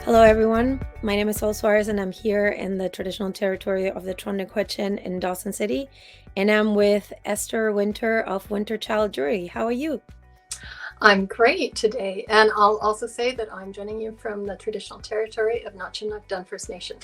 Hello, everyone. My name is Sol Suarez, and I'm here in the traditional territory of the Trondheim in Dawson City. And I'm with Esther Winter of Winterchild Jewellery. How are you? I'm great today. And I'll also say that I'm joining you from the traditional territory of Notchunakdun First Nation.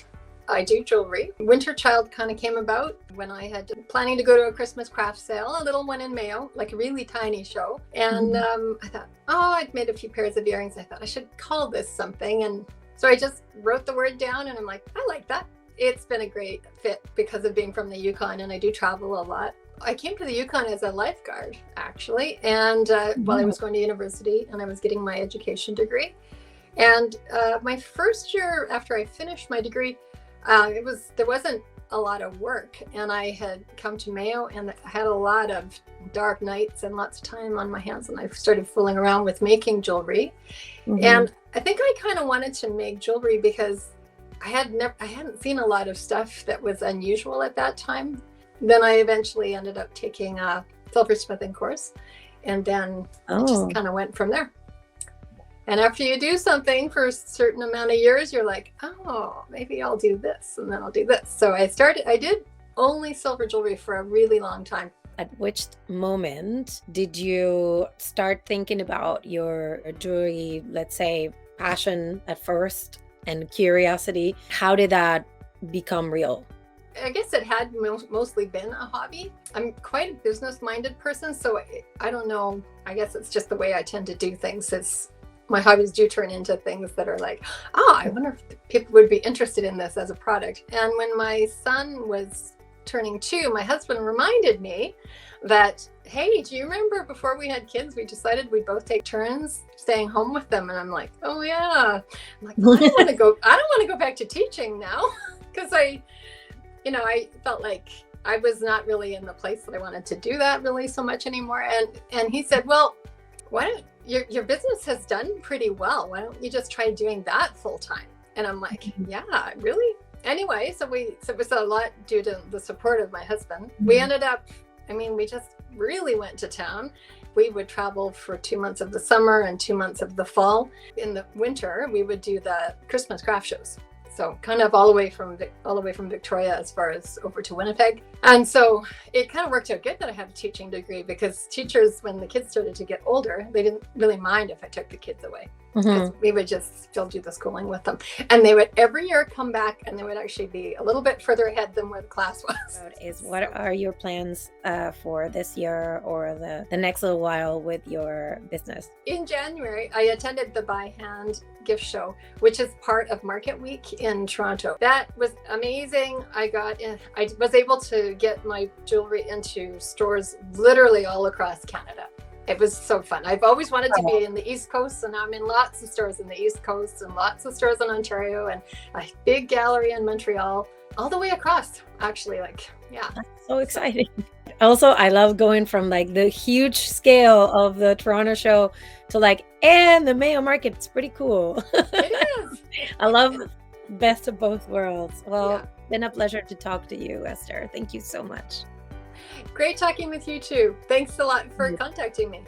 I do jewelry. Winterchild kind of came about when I had planning to go to a Christmas craft sale, a little one in Mayo, like a really tiny show. And I thought, I'd made a few pairs of earrings. I thought I should call this something. And so I just wrote the word down and I'm like, I like that. It's been a great fit because of being from the Yukon and I do travel a lot. I came to the Yukon as a lifeguard, actually, and while I was going to university and I was getting my education degree. And my first year after I finished my degree, there wasn't a lot of work, and I had come to Mayo and I had a lot of dark nights and lots of time on my hands, and I started fooling around with making jewelry. And I think I kind of wanted to make jewelry because I hadn't seen a lot of stuff that was unusual at that time. Then I eventually ended up taking a silversmithing course, and then it just kind of went from there. And after you do something for a certain amount of years, you're like, maybe I'll do this, and then I'll do this. So I did only silver jewelry for a really long time. At which moment did you start thinking about your jewelry, let's say, passion at first and curiosity? How did that become real? I guess it had mostly been a hobby. I'm quite a business-minded person, so I don't know. I guess it's just the way I tend to do things. My hobbies do turn into things that are like, I wonder if people would be interested in this as a product. And when my son was turning 2, my husband reminded me that, hey, do you remember before we had kids, we decided we'd both take turns staying home with them? And I'm like, oh yeah. I'm like, well, I don't want to go back to teaching now because I felt like I was not really in the place that I wanted to do that really so much anymore. And he said, well, why don't your business has done pretty well. Why don't you just try doing that full time? And I'm like, yeah, really? Anyway, so it was a lot due to the support of my husband. We ended up, we just really went to town. We would travel for 2 months of the summer and 2 months of the fall. In the winter, we would do the Christmas craft shows. So kind of all the way from Victoria as far as over to Winnipeg. And so it kind of worked out good that I had a teaching degree, because teachers, when the kids started to get older, they didn't really mind if I took the kids away. Because we would just still do the schooling with them. And they would every year come back, and they would actually be a little bit further ahead than where the class was. What are your plans for this year or the next little while with your business? In January, I attended the By Hand gift show, which is part of Market Week in Toronto. That was amazing. I was able to get my jewelry into stores literally all across Canada. It was so fun. I've always wanted to be in the East Coast, and I'm in lots of stores in the East Coast and lots of stores in Ontario and a big gallery in Montreal, all the way across, actually. That's so exciting. Also, I love going from the huge scale of the Toronto show to and the Mayo market. It's pretty cool. It is. I love best of both worlds. Well, it's been a pleasure to talk to you, Esther. Thank you so much. Great talking with you too. Thanks a lot for contacting me.